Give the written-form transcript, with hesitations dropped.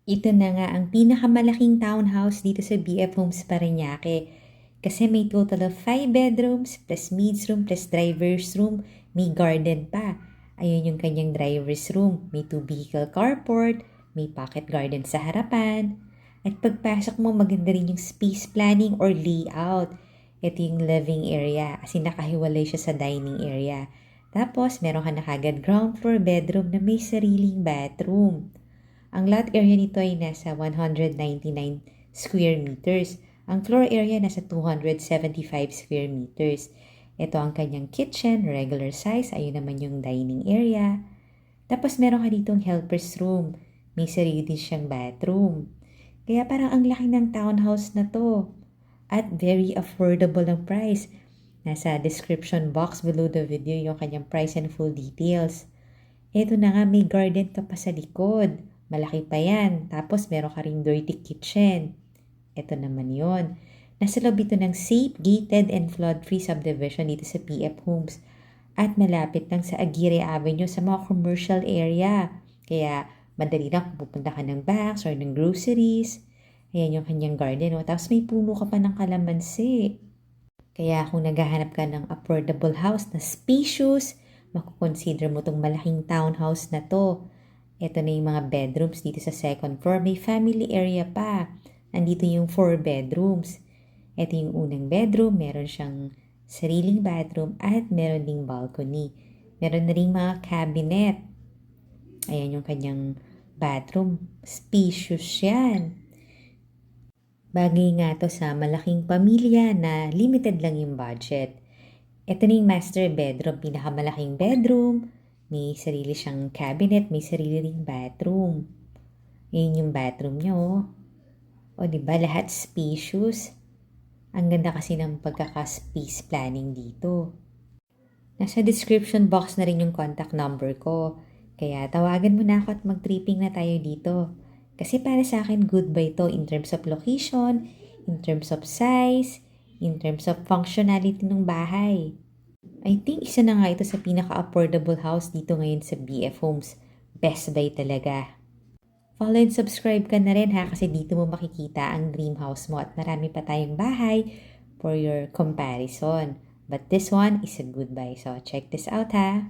Ito na nga ang pinakamalaking townhouse dito sa BF Homes Parañaque. Kasi may total of 5 bedrooms, plus maids room, plus driver's room, may garden pa. Ayun yung kanyang driver's room. May 2 vehicle carport, may pocket garden sa harapan. At pagpasok mo, maganda rin yung space planning or layout. Ito yung living area kasi nakahiwalay siya sa dining area. Tapos, meron ka na kagad ground floor bedroom na may sariling bathroom. Ang lot area nito ay nasa 199 square meters. Ang floor area nasa 275 square meters. Ito ang kanyang kitchen, regular size. Ayun naman yung dining area. Tapos meron ka ditong helper's room. May sarili din siyang bathroom. Kaya parang ang laki ng townhouse na to. At very affordable ang price. Nasa description box below the video yung kanyang price and full details. Ito na nga, may garden ka pa sa likod. Malaki pa yan. Tapos meron ka ring dirty kitchen. Ito naman yon. Nasa loob ito ng safe, gated, and flood-free subdivision dito sa PF Homes. At malapit lang sa Aguirre Avenue sa mga commercial area. Kaya madali lang kung pupunta ka ng banks or ng groceries. Ayan yung kanyang garden. Tapos may puno ka pa ng kalamansi. Kaya kung naghahanap ka ng affordable house na spacious, makukonsider mo tong malaking townhouse na to. Ito na yung mga bedrooms dito sa second floor. May family area pa. Nandito yung 4 bedrooms. Ito yung unang bedroom. Meron siyang sariling bathroom at meron ding balcony. Meron na ring mga cabinet. Ayan yung kanyang bathroom. Spacious yan. Bagay nga to sa malaking pamilya na limited lang yung budget. Ito na yung master bedroom. Pinakamalaking bedroom. May sarili siyang cabinet, may sarili ring bathroom. Yun yung bathroom niya, oh. O, diba? Lahat spacious. Ang ganda kasi ng pagkaka-space planning dito. Nasa description box na rin yung contact number ko. Kaya tawagan mo na ako at mag-tripping na tayo dito. Kasi para sa akin, goodbye to in terms of location, in terms of size, in terms of functionality ng bahay. I think isa na nga ito sa pinaka-affordable house dito ngayon sa BF Homes. Best buy talaga. Follow and subscribe ka na rin ha kasi dito mo makikita ang dream house mo at marami pa tayong bahay for your comparison. But this one is a good buy. So check this out ha.